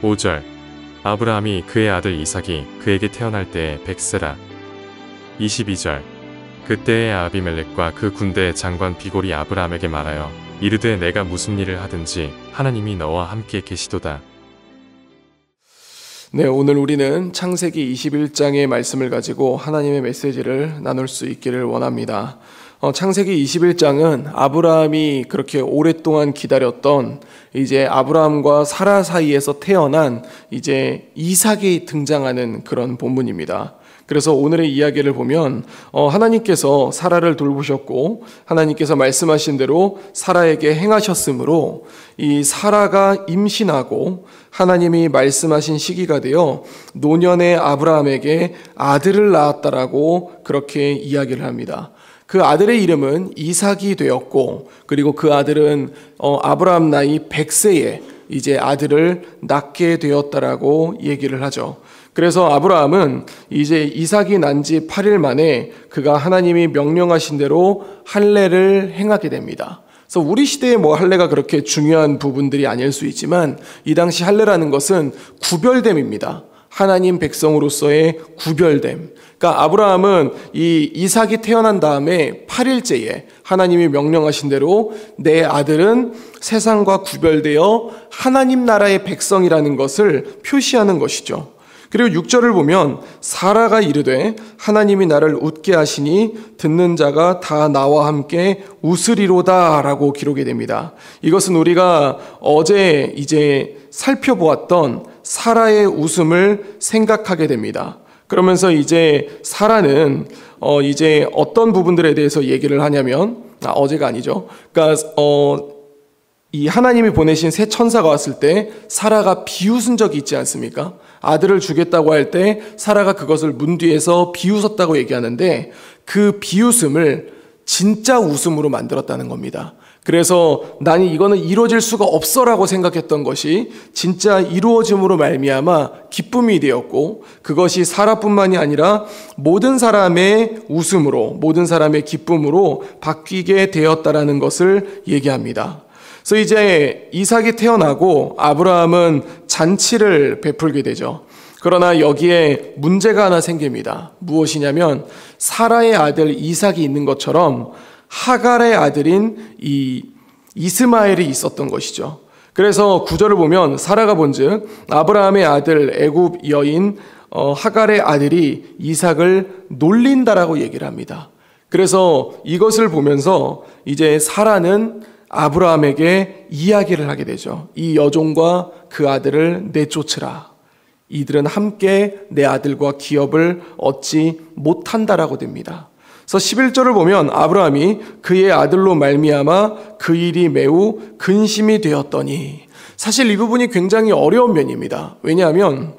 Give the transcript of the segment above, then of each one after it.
5절 아브라함이 그의 아들 이삭이 그에게 태어날 때에 100세라. 22절 그때의 아비멜렉과 그 군대의 장관 비골이 아브라함에게 말하여 이르되 내가 무슨 일을 하든지 하나님이 너와 함께 계시도다. 네, 오늘 우리는 창세기 21장의 말씀을 가지고 하나님의 메시지를 나눌 수 있기를 원합니다. 창세기 21장은 아브라함이 그렇게 오랫동안 기다렸던 이제 아브라함과 사라 사이에서 태어난 이제 이삭이 등장하는 그런 본문입니다. 그래서 오늘의 이야기를 보면 하나님께서 사라를 돌보셨고 하나님께서 말씀하신 대로 사라에게 행하셨으므로 이 사라가 임신하고 하나님이 말씀하신 시기가 되어 노년의 아브라함에게 아들을 낳았다라고 그렇게 이야기를 합니다. 그 아들의 이름은 이삭이 되었고 그리고 그 아들은 아브라함 나이 100세에 이제 아들을 낳게 되었다라고 얘기를 하죠. 그래서 아브라함은 이제 이삭이 난 지 8일 만에 그가 하나님이 명령하신 대로 할례를 행하게 됩니다. 그래서 우리 시대에 뭐 할례가 그렇게 중요한 부분들이 아닐 수 있지만 이 당시 할례라는 것은 구별됨입니다. 하나님 백성으로서의 구별됨. 그러니까 아브라함은 이 이삭이 태어난 다음에 8일째에 하나님이 명령하신 대로 내 아들은 세상과 구별되어 하나님 나라의 백성이라는 것을 표시하는 것이죠. 그리고 6절을 보면 사라가 이르되 하나님이 나를 웃게 하시니 듣는 자가 다 나와 함께 웃으리로다 라고 기록이 됩니다. 이것은 우리가 어제 이제 살펴보았던 사라의 웃음을 생각하게 됩니다. 그러면서 이제 사라는 이제 어떤 부분들에 대해서 얘기를 하냐면 어제가 아니죠. 그러니까 이 하나님이 보내신 새 천사가 왔을 때 사라가 비웃은 적이 있지 않습니까? 아들을 주겠다고 할 때 사라가 그것을 문 뒤에서 비웃었다고 얘기하는데 그 비웃음을 진짜 웃음으로 만들었다는 겁니다. 그래서 나는 이거는 이루어질 수가 없어라고 생각했던 것이 진짜 이루어짐으로 말미암아 기쁨이 되었고 그것이 사라뿐만이 아니라 모든 사람의 웃음으로 모든 사람의 기쁨으로 바뀌게 되었다라는 것을 얘기합니다. 그래서 이제 이삭이 태어나고 아브라함은 잔치를 베풀게 되죠. 그러나 여기에 문제가 하나 생깁니다. 무엇이냐면 사라의 아들 이삭이 있는 것처럼 하갈의 아들인 이 이스마엘이 있었던 것이죠. 그래서 9절을 보면 사라가 본즉 아브라함의 아들 애굽 여인 하갈의 아들이 이삭을 놀린다라고 얘기를 합니다. 그래서 이것을 보면서 이제 사라는 아브라함에게 이야기를 하게 되죠. 이 여종과 그 아들을 내쫓으라. 이들은 함께 내 아들과 기업을 얻지 못한다라고 됩니다. 그래서 11절을 보면 아브라함이 그의 아들로 말미암아 그 일이 매우 근심이 되었더니 사실 이 부분이 굉장히 어려운 면입니다. 왜냐하면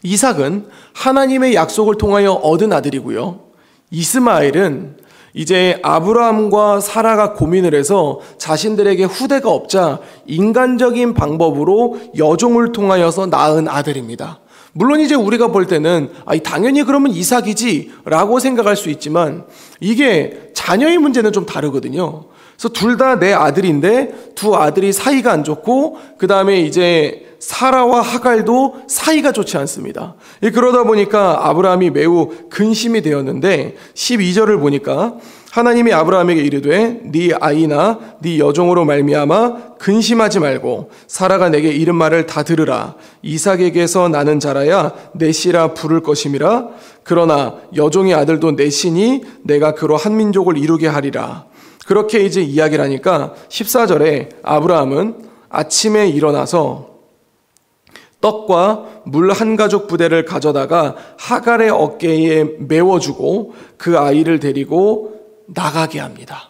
이삭은 하나님의 약속을 통하여 얻은 아들이고요. 이스마엘은 이제 아브라함과 사라가 고민을 해서 자신들에게 후대가 없자 인간적인 방법으로 여종을 통하여서 낳은 아들입니다. 물론 이제 우리가 볼 때는 당연히 그러면 이삭이지 라고 생각할 수 있지만 이게 자녀의 문제는 좀 다르거든요. 그래서 둘 다 내 아들인데 두 아들이 사이가 안 좋고 그 다음에 이제 사라와 하갈도 사이가 좋지 않습니다. 그러다 보니까 아브라함이 매우 근심이 되었는데 12절을 보니까 하나님이 아브라함에게 이르되 네 아이나 네 여종으로 말미암아 근심하지 말고 사라가 내게 이른 말을 다 들으라. 이삭에게서 나는 자라야 내 씨라 부를 것임이라. 그러나 여종의 아들도 내 씨니 내가 그로 한 민족을 이루게 하리라. 그렇게 이제 이야기를 하니까 14절에 아브라함은 아침에 일어나서 떡과 물 한 가죽 부대를 가져다가 하갈의 어깨에 메워주고 그 아이를 데리고 나가게 합니다.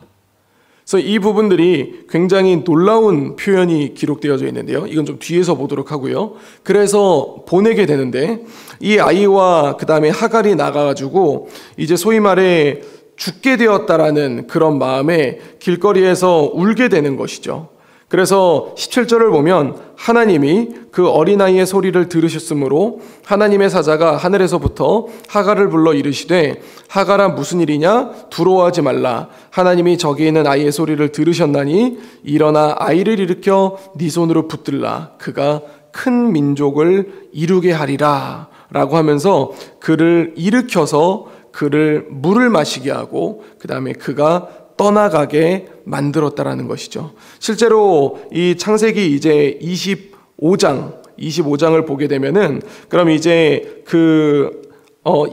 그래서 이 부분들이 굉장히 놀라운 표현이 기록되어져 있는데요. 이건 좀 뒤에서 보도록 하고요. 그래서 보내게 되는데 이 아이와 그 다음에 하갈이 나가가지고 이제 소위 말해 죽게 되었다라는 그런 마음에 길거리에서 울게 되는 것이죠. 그래서 17절을 보면 하나님이 그 어린아이의 소리를 들으셨으므로 하나님의 사자가 하늘에서부터 하갈을 불러 이르시되 하갈아 무슨 일이냐 두려워하지 말라. 하나님이 저기 있는 아이의 소리를 들으셨나니 일어나 아이를 일으켜 네 손으로 붙들라. 그가 큰 민족을 이루게 하리라 라고 하면서 그를 일으켜서 그를 물을 마시게 하고 그 다음에 그가 떠나가게 만들었다라는 것이죠. 실제로 이 창세기 이제 25장을 보게 되면은 그럼 이제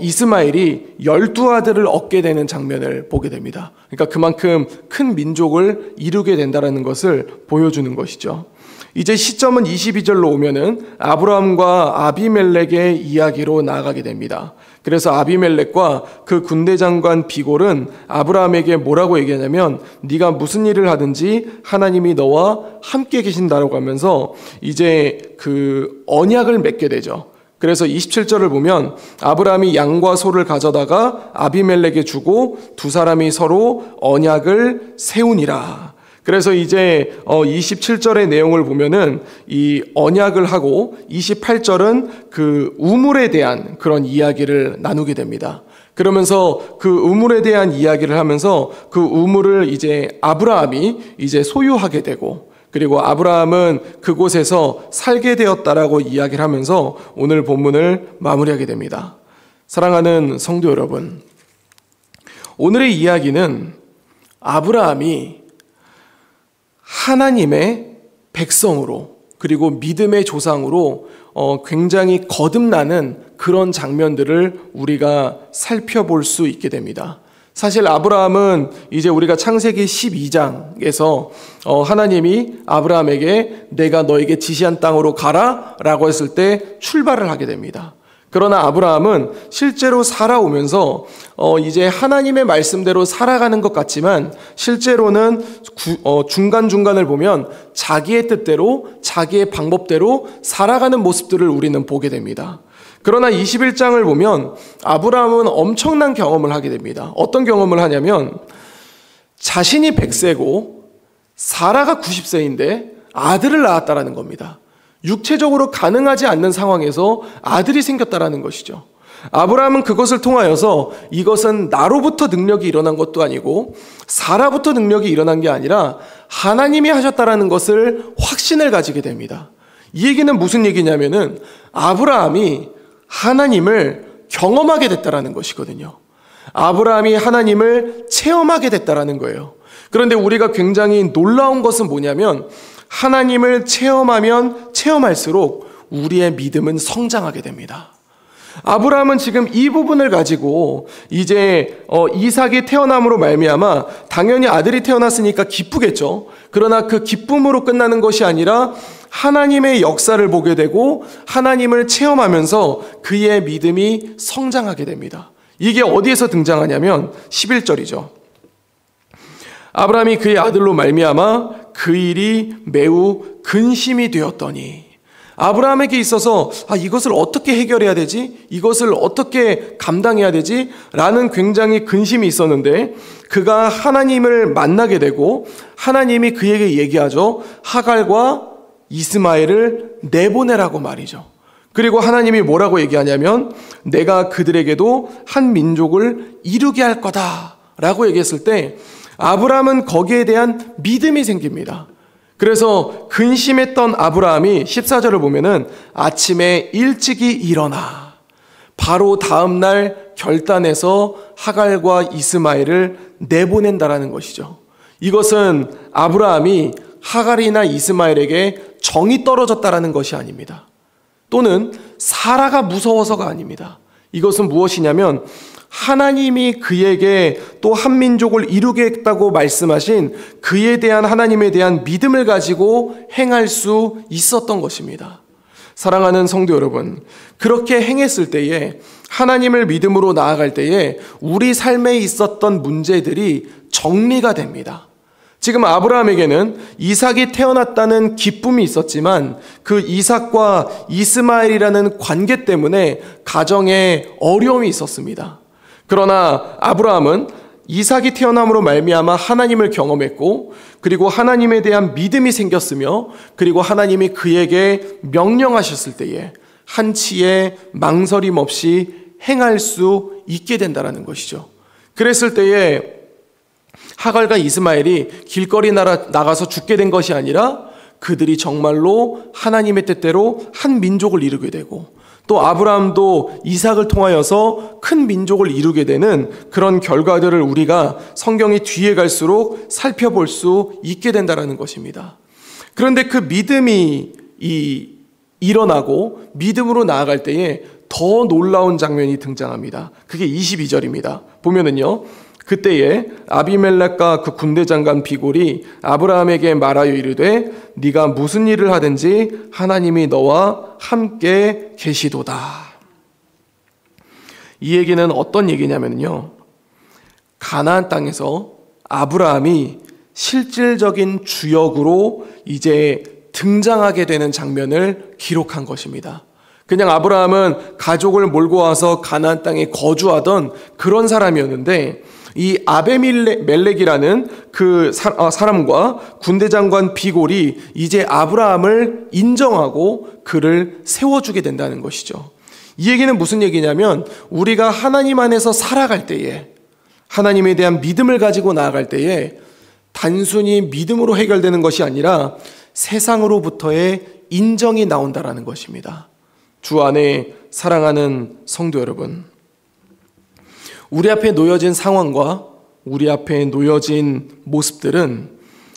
이스마엘이 12아들을 얻게 되는 장면을 보게 됩니다. 그러니까 그만큼 큰 민족을 이루게 된다는 것을 보여주는 것이죠. 이제 시점은 22절로 오면은 아브라함과 아비멜렉의 이야기로 나아가게 됩니다. 그래서 아비멜렉과 그 군대 장관 비골은 아브라함에게 뭐라고 얘기하냐면 네가 무슨 일을 하든지 하나님이 너와 함께 계신다라고 하면서 이제 그 언약을 맺게 되죠. 그래서 27절을 보면 아브라함이 양과 소를 가져다가 아비멜렉에 주고 두 사람이 서로 언약을 세우니라. 그래서 이제 27절의 내용을 보면은 이 언약을 하고 28절은 그 우물에 대한 그런 이야기를 나누게 됩니다. 그러면서 그 우물에 대한 이야기를 하면서 그 우물을 이제 아브라함이 이제 소유하게 되고 그리고 아브라함은 그곳에서 살게 되었다라고 이야기를 하면서 오늘 본문을 마무리하게 됩니다. 사랑하는 성도 여러분, 오늘의 이야기는 아브라함이 하나님의 백성으로 그리고 믿음의 조상으로 굉장히 거듭나는 그런 장면들을 우리가 살펴볼 수 있게 됩니다. 사실 아브라함은 이제 우리가 창세기 12장에서 하나님이 아브라함에게 내가 너에게 지시한 땅으로 가라 라고 했을 때 출발을 하게 됩니다. 그러나 아브라함은 실제로 살아오면서 이제 하나님의 말씀대로 살아가는 것 같지만 실제로는 중간중간을 보면 자기의 뜻대로 자기의 방법대로 살아가는 모습들을 우리는 보게 됩니다. 그러나 21장을 보면 아브라함은 엄청난 경험을 하게 됩니다. 어떤 경험을 하냐면 자신이 100세고 사라가 90세인데 아들을 낳았다라는 겁니다. 육체적으로 가능하지 않는 상황에서 아들이 생겼다라는 것이죠. 아브라함은 그것을 통하여서 이것은 나로부터 능력이 일어난 것도 아니고 사라부터 능력이 일어난 게 아니라 하나님이 하셨다라는 것을 확신을 가지게 됩니다. 이 얘기는 무슨 얘기냐면은 아브라함이 하나님을 경험하게 됐다라는 것이거든요. 아브라함이 하나님을 체험하게 됐다라는 거예요. 그런데 우리가 굉장히 놀라운 것은 뭐냐면 하나님을 체험하면 체험할수록 우리의 믿음은 성장하게 됩니다. 아브라함은 지금 이 부분을 가지고 이제 이삭이 태어남으로 말미암아 당연히 아들이 태어났으니까 기쁘겠죠. 그러나 그 기쁨으로 끝나는 것이 아니라 하나님의 역사를 보게 되고 하나님을 체험하면서 그의 믿음이 성장하게 됩니다. 이게 어디에서 등장하냐면 11절이죠. 아브라함이 그의 아들로 말미암아 그 일이 매우 근심이 되었더니 아브라함에게 있어서 이것을 어떻게 해결해야 되지? 이것을 어떻게 감당해야 되지? 라는 굉장히 근심이 있었는데 그가 하나님을 만나게 되고 하나님이 그에게 얘기하죠. 하갈과 이스마엘을 내보내라고 말이죠. 그리고 하나님이 뭐라고 얘기하냐면 내가 그들에게도 한 민족을 이루게 할 거다 라고 얘기했을 때 아브라함은 거기에 대한 믿음이 생깁니다. 그래서 근심했던 아브라함이 14절을 보면은 아침에 일찍이 일어나 바로 다음날 결단해서 하갈과 이스마엘을 내보낸다라는 것이죠. 이것은 아브라함이 하갈이나 이스마엘에게 정이 떨어졌다라는 것이 아닙니다. 또는 사라가 무서워서가 아닙니다. 이것은 무엇이냐면 하나님이 그에게 또 한 민족을 이루겠다고 말씀하신 그에 대한 하나님에 대한 믿음을 가지고 행할 수 있었던 것입니다. 사랑하는 성도 여러분, 그렇게 행했을 때에 하나님을 믿음으로 나아갈 때에 우리 삶에 있었던 문제들이 정리가 됩니다. 지금 아브라함에게는 이삭이 태어났다는 기쁨이 있었지만 그 이삭과 이스마엘이라는 관계 때문에 가정에 어려움이 있었습니다. 그러나 아브라함은 이삭이 태어남으로 말미암아 하나님을 경험했고 그리고 하나님에 대한 믿음이 생겼으며 그리고 하나님이 그에게 명령하셨을 때에 한치의 망설임 없이 행할 수 있게 된다는 것이죠. 그랬을 때에 하갈과 이스마엘이 길거리 나가서 죽게 된 것이 아니라 그들이 정말로 하나님의 뜻대로 한 민족을 이루게 되고, 또 아브라함도 이삭을 통하여서 큰 민족을 이루게 되는 그런 결과들을 우리가 성경이 뒤에 갈수록 살펴볼 수 있게 된다는 것입니다. 그런데 그 믿음이 일어나고 믿음으로 나아갈 때에 더 놀라운 장면이 등장합니다. 그게 22절입니다. 보면은요, 그때에 아비멜렉과 그 군대 장관 비골이 아브라함에게 말하여 이르되 네가 무슨 일을 하든지 하나님이 너와 함께 계시도다. 이 얘기는 어떤 얘기냐면요, 가나안 땅에서 아브라함이 실질적인 주역으로 이제 등장하게 되는 장면을 기록한 것입니다. 그냥 아브라함은 가족을 몰고 와서 가나안 땅에 거주하던 그런 사람이었는데, 이 아베멜렉이라는 그 사람과 군대 장관 비골이 이제 아브라함을 인정하고 그를 세워주게 된다는 것이죠. 이 얘기는 무슨 얘기냐면, 우리가 하나님 안에서 살아갈 때에, 하나님에 대한 믿음을 가지고 나아갈 때에 단순히 믿음으로 해결되는 것이 아니라 세상으로부터의 인정이 나온다라는 것입니다. 주 안에 사랑하는 성도 여러분, 우리 앞에 놓여진 상황과 우리 앞에 놓여진 모습들은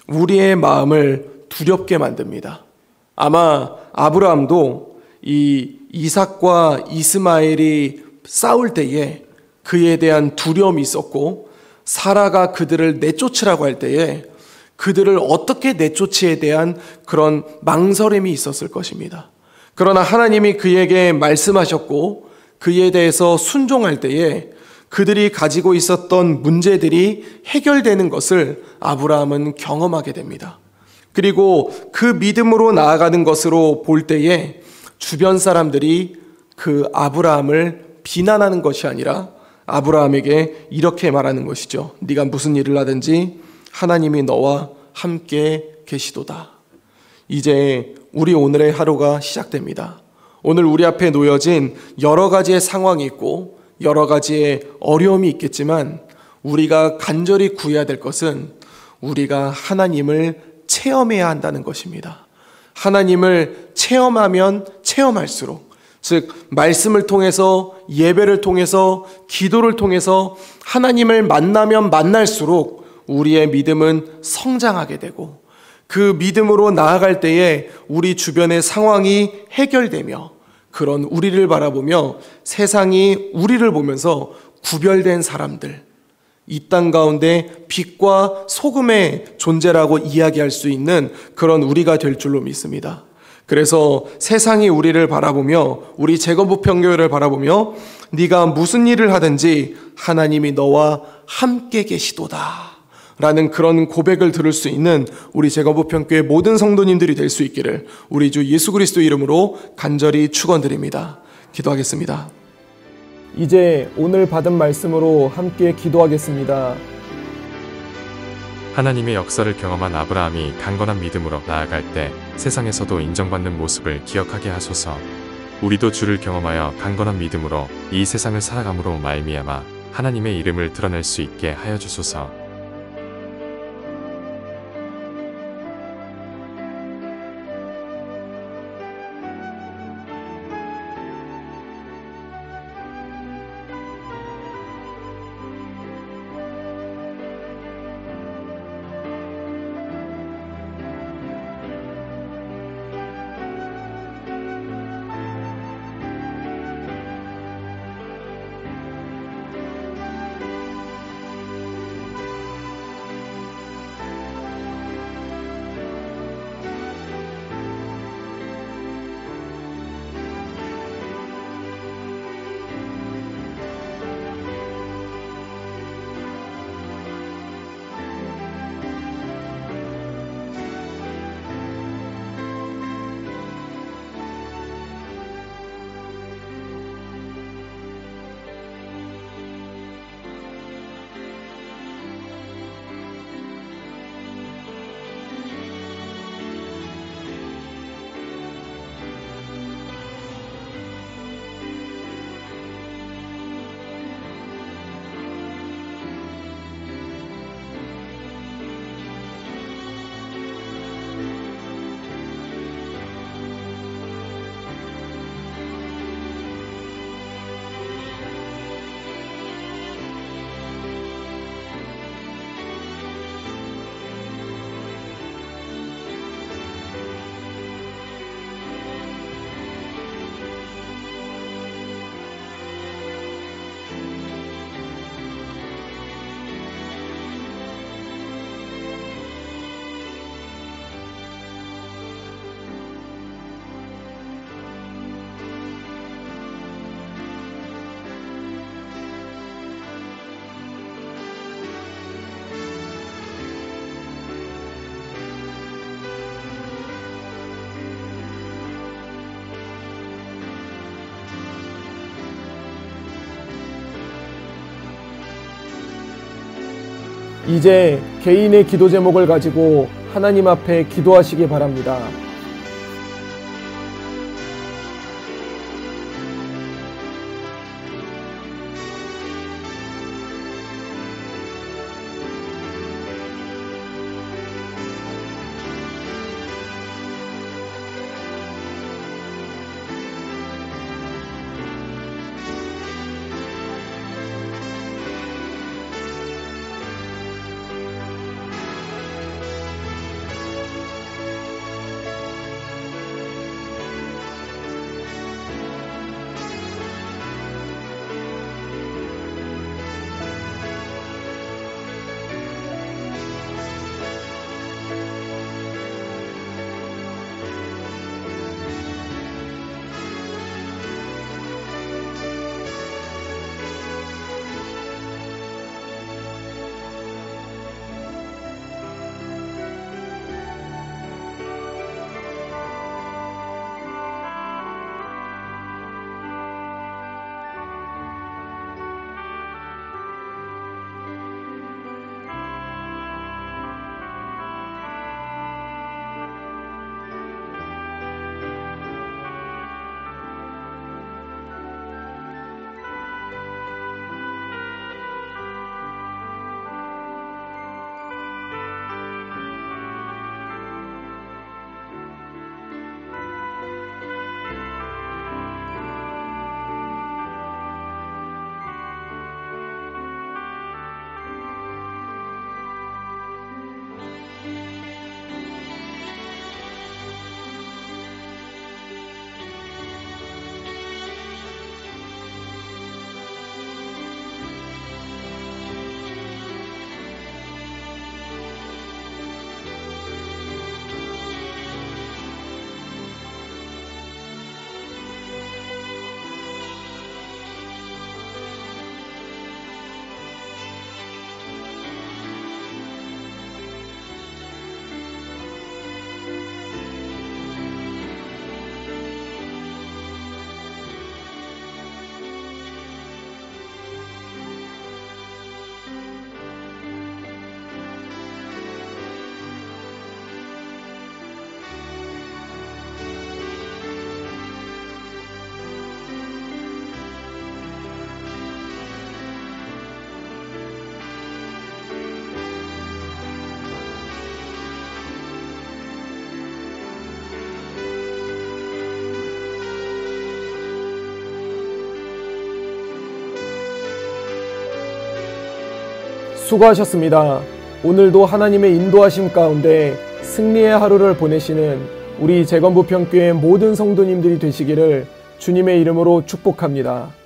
우리의 마음을 두렵게 만듭니다. 아마 아브라함도 이 이삭과 이스마엘이 싸울 때에 그에 대한 두려움이 있었고, 사라가 그들을 내쫓으라고 할 때에 그들을 어떻게 내쫓지에 대한 그런 망설임이 있었을 것입니다. 그러나 하나님이 그에게 말씀하셨고 그에 대해서 순종할 때에 그들이 가지고 있었던 문제들이 해결되는 것을 아브라함은 경험하게 됩니다. 그리고 그 믿음으로 나아가는 것으로 볼 때에 주변 사람들이 그 아브라함을 비난하는 것이 아니라 아브라함에게 이렇게 말하는 것이죠. 네가 무슨 일을 하든지 하나님이 너와 함께 계시도다. 이제 우리 오늘의 하루가 시작됩니다. 오늘 우리 앞에 놓여진 여러 가지의 상황이 있고 여러 가지의 어려움이 있겠지만, 우리가 간절히 구해야 될 것은 우리가 하나님을 체험해야 한다는 것입니다. 하나님을 체험하면 체험할수록, 즉 말씀을 통해서, 예배를 통해서, 기도를 통해서 하나님을 만나면 만날수록 우리의 믿음은 성장하게 되고, 그 믿음으로 나아갈 때에 우리 주변의 상황이 해결되며, 그런 우리를 바라보며 세상이 우리를 보면서 구별된 사람들, 이 땅 가운데 빛과 소금의 존재라고 이야기할 수 있는 그런 우리가 될 줄로 믿습니다. 그래서 세상이 우리를 바라보며, 우리 제거부평교회를 바라보며 네가 무슨 일을 하든지 하나님이 너와 함께 계시도다 라는 그런 고백을 들을 수 있는 우리 제거부평교회 모든 성도님들이 될 수 있기를 우리 주 예수 그리스도 이름으로 간절히 축원드립니다. 기도하겠습니다. 이제 오늘 받은 말씀으로 함께 기도하겠습니다. 하나님의 역사를 경험한 아브라함이 강건한 믿음으로 나아갈 때 세상에서도 인정받는 모습을 기억하게 하소서. 우리도 주를 경험하여 강건한 믿음으로 이 세상을 살아감으로 말미암아 하나님의 이름을 드러낼 수 있게 하여 주소서. 이제 개인의 기도 제목을 가지고 하나님 앞에 기도하시기 바랍니다. 수고하셨습니다. 오늘도 하나님의 인도하심 가운데 승리의 하루를 보내시는 우리 재건부평교회 모든 성도님들이 되시기를 주님의 이름으로 축복합니다.